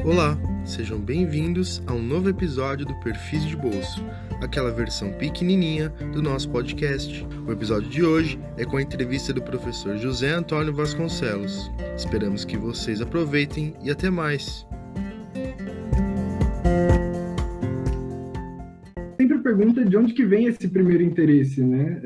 Olá, sejam bem-vindos a um novo episódio do Perfis de Bolso, aquela versão pequenininha do nosso podcast. O episódio de hoje é com a entrevista do professor José Antônio Vasconcelos. Esperamos que vocês aproveitem e até mais! Sempre pergunta de onde que vem esse primeiro interesse, né,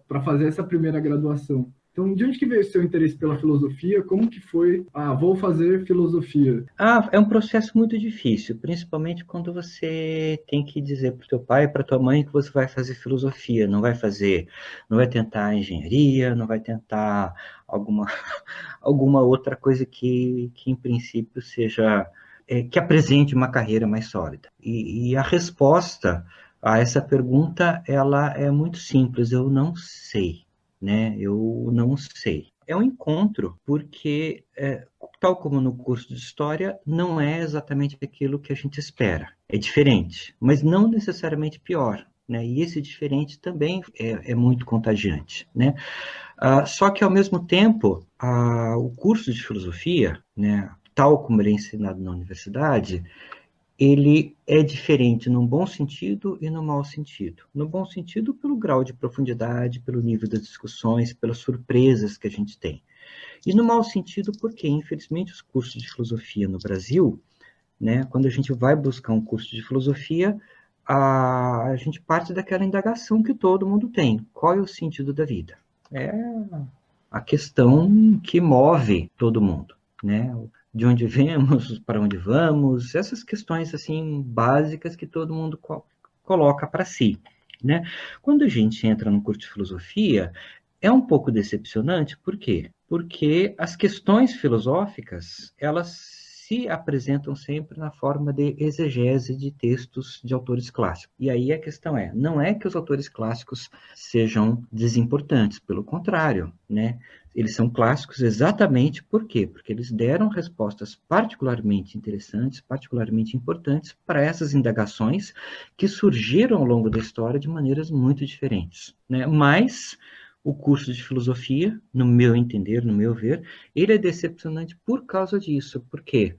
para fazer essa primeira graduação. Então, de onde que veio o seu interesse pela filosofia? Como que foi? Vou fazer filosofia. É um processo muito difícil, principalmente quando você tem que dizer para o teu pai e para tua mãe que você vai fazer filosofia, não vai tentar engenharia, não vai tentar alguma outra coisa que em princípio seja, que apresente uma carreira mais sólida. E a resposta a essa pergunta, ela é muito simples, eu não sei. Eu não sei. É um encontro, porque, tal como no curso de História, não é exatamente aquilo que a gente espera. É diferente, mas não necessariamente pior. E esse diferente também é muito contagiante. Só que, ao mesmo tempo, o curso de Filosofia, tal como ele é ensinado na universidade, ele é diferente no bom sentido e no mau sentido. No bom sentido, pelo grau de profundidade, pelo nível das discussões, pelas surpresas que a gente tem. E no mau sentido, porque, infelizmente, os cursos de filosofia no Brasil, quando a gente vai buscar um curso de filosofia, a gente parte daquela indagação que todo mundo tem. Qual é o sentido da vida? É a questão que move todo mundo, De onde viemos, para onde vamos, essas questões assim básicas que todo mundo coloca para si, Quando a gente entra no curso de filosofia, é um pouco decepcionante, por quê? Porque as questões filosóficas, elas se apresentam sempre na forma de exegese de textos de autores clássicos. E aí a questão não é que os autores clássicos sejam desimportantes, pelo contrário, Eles são clássicos exatamente por quê? Porque eles deram respostas particularmente interessantes, particularmente importantes para essas indagações que surgiram ao longo da história de maneiras muito diferentes, Mas o curso de filosofia, no meu entender, no meu ver, ele é decepcionante por causa disso. Por quê?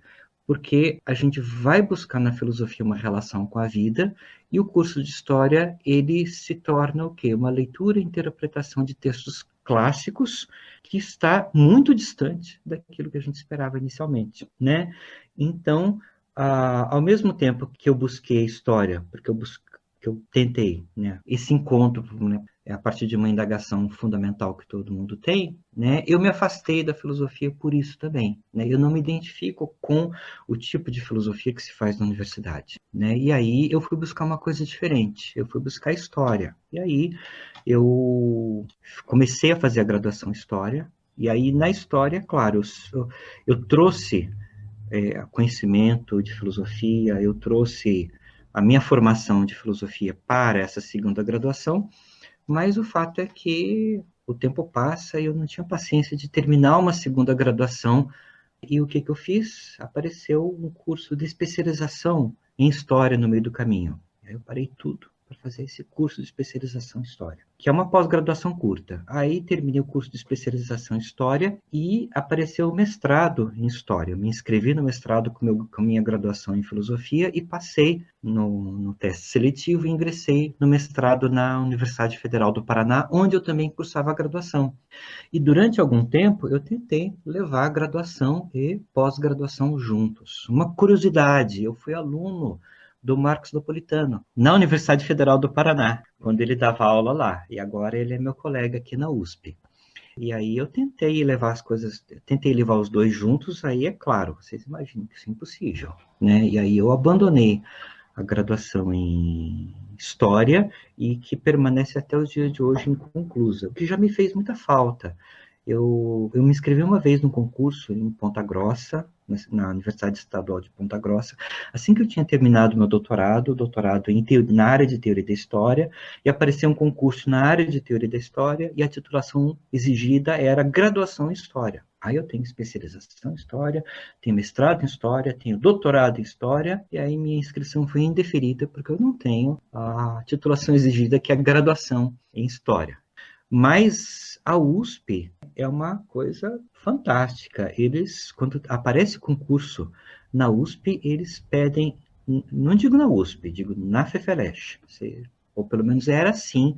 Porque a gente vai buscar na filosofia uma relação com a vida e o curso de história, ele se torna o quê? Uma leitura e interpretação de textos clássicos que está muito distante daquilo que a gente esperava inicialmente, Então, ao mesmo tempo que eu busquei a história, porque eu tentei, esse encontro, a partir de uma indagação fundamental que todo mundo tem, eu me afastei da filosofia por isso também, Eu não me identifico com o tipo de filosofia que se faz na universidade, E aí eu fui buscar uma coisa diferente, eu fui buscar história, e aí eu comecei a fazer a graduação em história, e aí na história, claro, eu trouxe conhecimento de filosofia, eu trouxe a minha formação de filosofia para essa segunda graduação, mas o fato é que o tempo passa e eu não tinha paciência de terminar uma segunda graduação. E o que eu fiz? Apareceu um curso de especialização em História no meio do caminho. Aí eu parei tudo para fazer esse curso de especialização em História, que é uma pós-graduação curta. Aí terminei o curso de especialização em História e apareceu o mestrado em História. Eu me inscrevi no mestrado com a minha graduação em Filosofia e passei no teste seletivo e ingressei no mestrado na Universidade Federal do Paraná, onde eu também cursava a graduação. E durante algum tempo eu tentei levar a graduação e pós-graduação juntos. Uma curiosidade, eu fui aluno do Marcos Napolitano, na Universidade Federal do Paraná, quando ele dava aula lá. E agora ele é meu colega aqui na USP. E aí eu tentei levar os dois juntos, aí é claro, vocês imaginam que isso é impossível, E aí eu abandonei a graduação em História e que permanece até os dias de hoje inconclusa, o que já me fez muita falta. Eu me inscrevi uma vez no concurso em Ponta Grossa, na Universidade Estadual de Ponta Grossa, assim que eu tinha terminado meu doutorado na área de Teoria da História, e apareceu um concurso na área de Teoria da História, e a titulação exigida era graduação em História. Aí eu tenho especialização em História, tenho mestrado em História, tenho doutorado em História, e aí minha inscrição foi indeferida, porque eu não tenho a titulação exigida, que é a graduação em História. Mas a USP é uma coisa fantástica. Eles, quando aparece concurso na USP, eles pedem, não digo na USP, digo na FEFELESH, ou pelo menos era assim,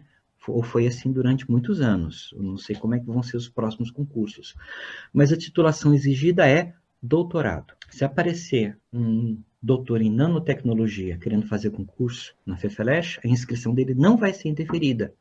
ou foi assim durante muitos anos. Eu não sei como é que vão ser os próximos concursos. Mas a titulação exigida é doutorado. Se aparecer um doutor em nanotecnologia querendo fazer concurso na FEFELESH, a inscrição dele não vai ser indeferida.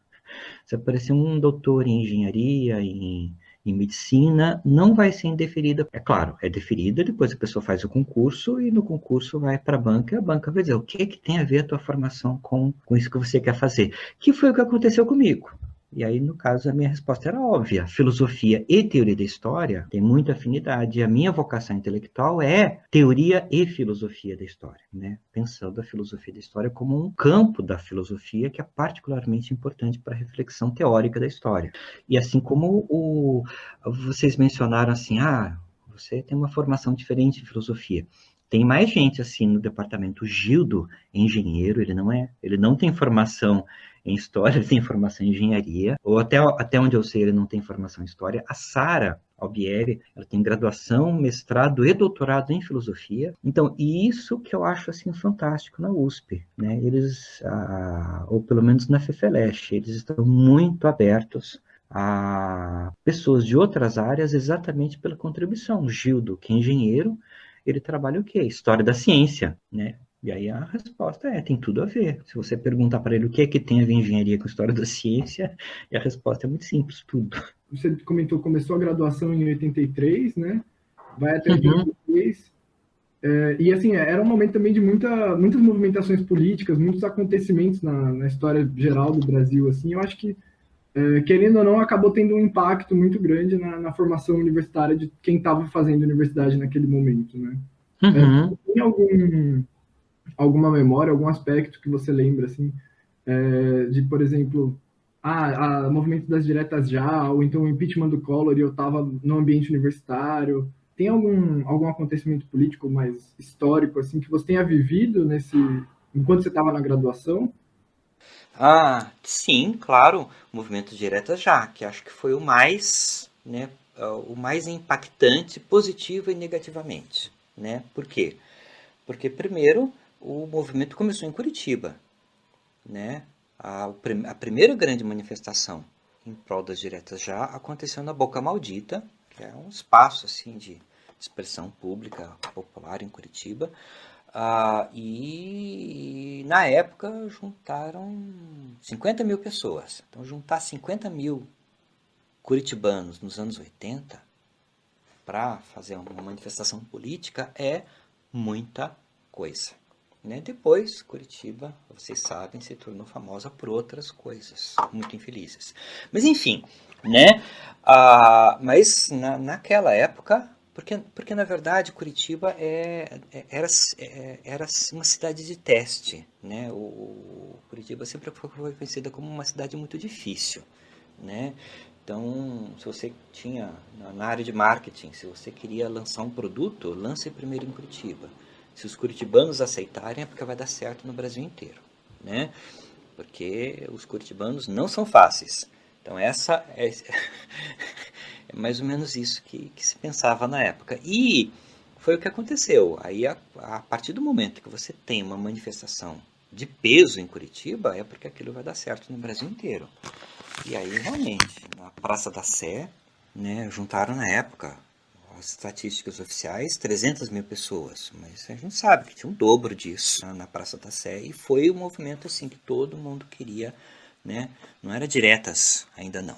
Se aparecer um doutor em engenharia, em medicina, não vai ser indeferida. É claro, é deferida, depois a pessoa faz o concurso e no concurso vai para a banca e a banca vai dizer o que tem a ver a tua formação com isso que você quer fazer. Que foi o que aconteceu comigo. E aí, no caso, a minha resposta era óbvia. Filosofia e teoria da história têm muita afinidade. A minha vocação intelectual é teoria e filosofia da história, né? Pensando a filosofia da história como um campo da filosofia que é particularmente importante para a reflexão teórica da história. E assim como vocês mencionaram assim, você tem uma formação diferente em filosofia. Tem mais gente assim no departamento. O Gildo é engenheiro, ele não tem formação em história, ele tem formação em engenharia, ou até onde eu sei ele não tem formação em história. A Sara Albieri, ela tem graduação, mestrado e doutorado em filosofia. Então, isso que eu acho assim fantástico na USP, né? Eles, ou pelo menos na FEFELESH, eles estão muito abertos a pessoas de outras áreas exatamente pela contribuição. O Gildo, que é engenheiro, ele trabalha o quê? História da ciência, né? E aí a resposta tem tudo a ver. Se você perguntar para ele o que é que tem a ver engenharia com história da ciência, e a resposta é muito simples, tudo. Você comentou, começou a graduação em 83, né? Vai até 86. E assim, era um momento também de muitas movimentações políticas, muitos acontecimentos na história geral do Brasil. Assim, eu acho que, querendo ou não, acabou tendo um impacto muito grande na formação universitária de quem estava fazendo universidade naquele momento, né? Tem alguma memória, algum aspecto que você lembra, assim, de, por exemplo, o movimento das diretas já, ou então o impeachment do Collor e eu estava no ambiente universitário? Tem algum acontecimento político mais histórico, assim, que você tenha vivido enquanto você estava na graduação? Sim, claro, o movimento diretas já, que acho que foi o mais, né, o mais impactante, positivo e negativamente, né? Por quê? Porque primeiro o movimento começou em Curitiba, né? A primeira grande manifestação em prol das diretas já aconteceu na Boca Maldita, que é um espaço assim de expressão pública popular em Curitiba. E na época juntaram 50 mil pessoas. Então juntar 50 mil curitibanos nos anos 80 para fazer uma manifestação política é muita coisa. Né? Depois, Curitiba, vocês sabem, se tornou famosa por outras coisas muito infelizes. Mas enfim, né? Mas naquela época, porque na verdade Curitiba era uma cidade de teste. Né? Curitiba sempre foi conhecida como uma cidade muito difícil. Né? Então, se você tinha, na área de marketing, se você queria lançar um produto, lance primeiro em Curitiba. Se os curitibanos aceitarem, é porque vai dar certo no Brasil inteiro, né? Porque os curitibanos não são fáceis. Então, essa é mais ou menos isso que se pensava na época. E foi o que aconteceu. Aí, a partir do momento que você tem uma manifestação de peso em Curitiba, é porque aquilo vai dar certo no Brasil inteiro. E aí, realmente, na Praça da Sé, né, juntaram na época, as estatísticas oficiais, 300 mil pessoas. Mas a gente sabe que tinha um dobro disso na Praça da Sé. E foi um movimento assim que todo mundo queria, né? Não era diretas, ainda não.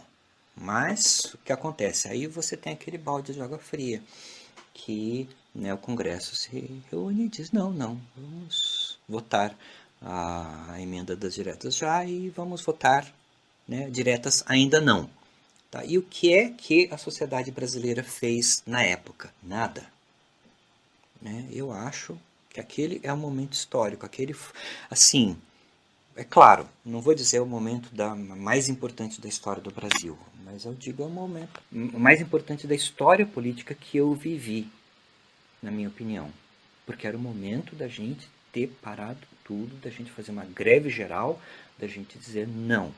Mas o que acontece? Aí você tem aquele balde de água fria, que, né, o Congresso se reúne e diz, não, vamos votar a emenda das diretas já e vamos votar, né, diretas ainda não. Tá? E o que é que a sociedade brasileira fez na época? Nada. Né? Eu acho que aquele é um momento histórico. Assim, é claro, não vou dizer o momento mais importante da história do Brasil, mas eu digo o momento mais importante da história política que eu vivi, na minha opinião. Porque era o momento da gente ter parado tudo, da gente fazer uma greve geral, da gente dizer não.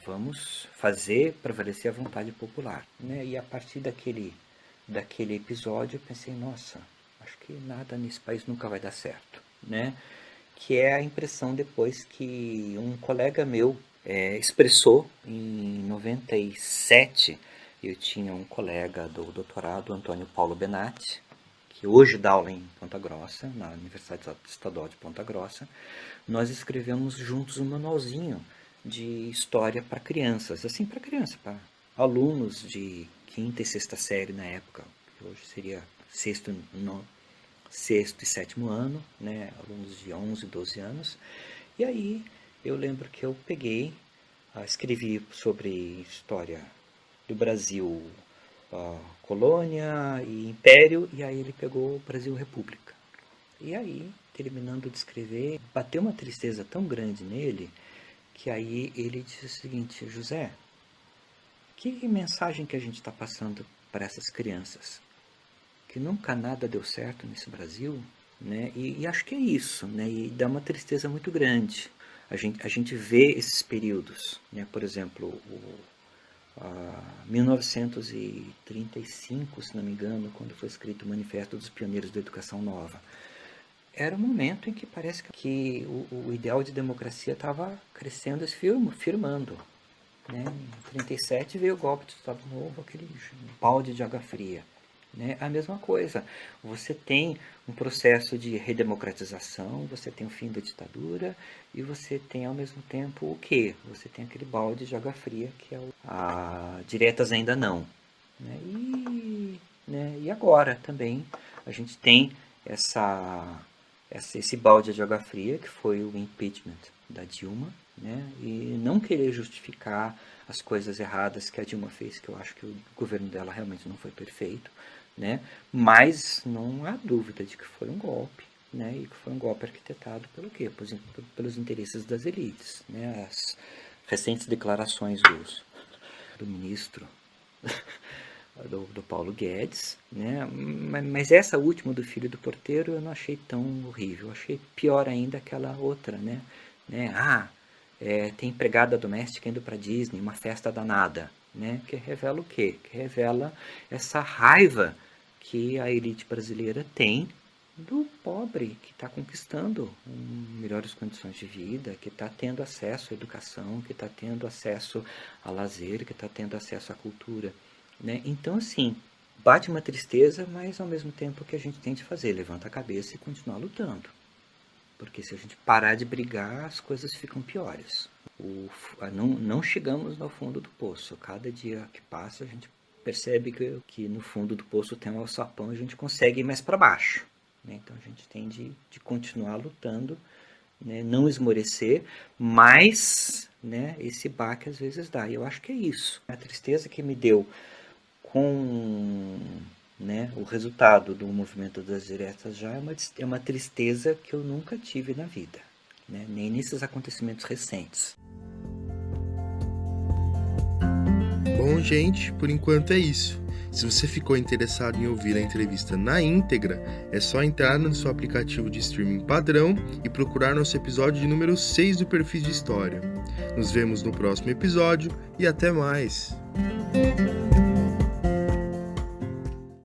vamos fazer prevalecer a vontade popular, né? E a partir daquele episódio eu pensei, nossa, acho que nada nesse país nunca vai dar certo, né? Que é a impressão depois que um colega meu expressou em 97. Eu tinha um colega do doutorado, Antônio Paulo Benatti, que hoje dá aula em Ponta Grossa, na Universidade Estadual de Ponta Grossa. Nós escrevemos juntos um manualzinho de história para crianças, assim, para alunos de quinta e sexta série na época, que hoje seria sexto e sétimo ano, né, alunos de 11, 12 anos. E aí eu lembro que eu peguei, escrevi sobre história do Brasil, colônia e império, e aí ele pegou Brasil República. E aí, terminando de escrever, bateu uma tristeza tão grande nele, que aí ele disse o seguinte: José, que mensagem que a gente está passando para essas crianças? Que nunca nada deu certo nesse Brasil, né? E acho que é isso, né? E dá uma tristeza muito grande. A gente vê esses períodos, né? Por exemplo, 1935, se não me engano, quando foi escrito o Manifesto dos Pioneiros da Educação Nova. Era um momento em que parece que o ideal de democracia estava crescendo e se firmando, né? Em 37 veio o golpe do Estado Novo, aquele balde de água fria. Né? A mesma coisa, você tem um processo de redemocratização, você tem o fim da ditadura e você tem ao mesmo tempo o quê? Você tem aquele balde de água fria que é diretas ainda não. Né? E agora também a gente tem esse balde de água fria que foi o impeachment da Dilma, né? E não querer justificar as coisas erradas que a Dilma fez, que eu acho que o governo dela realmente não foi perfeito, né? Mas não há dúvida de que foi um golpe, né? E que foi um golpe arquitetado pelo quê? Pelos interesses das elites, né? As recentes declarações do ministro do Paulo Guedes, né? Mas essa última do filho do porteiro eu não achei tão horrível, eu achei pior ainda aquela outra, né? Tem empregada doméstica indo para Disney, uma festa danada, né? Que revela o quê? Que revela essa raiva que a elite brasileira tem do pobre que está conquistando melhores condições de vida, que está tendo acesso à educação, que está tendo acesso a lazer, que está tendo acesso à cultura, né? Então, assim, bate uma tristeza, mas ao mesmo tempo o que a gente tem de fazer? Levanta a cabeça e continuar lutando. Porque se a gente parar de brigar, as coisas ficam piores. Não chegamos no fundo do poço. Cada dia que passa, a gente percebe que no fundo do poço tem um alçapão e a gente consegue ir mais para baixo. Né? Então a gente tem de continuar lutando, né? Não esmorecer, mas, né, esse baque às vezes dá. E eu acho que é isso. A tristeza que me deu com, né, o resultado do movimento das diretas já é uma tristeza que eu nunca tive na vida, né? Nem nesses acontecimentos recentes. Bom, gente, por enquanto é isso. Se você ficou interessado em ouvir a entrevista na íntegra, é só entrar no seu aplicativo de streaming padrão e procurar nosso episódio de número 6 do Perfis de História. Nos vemos no próximo episódio e até mais!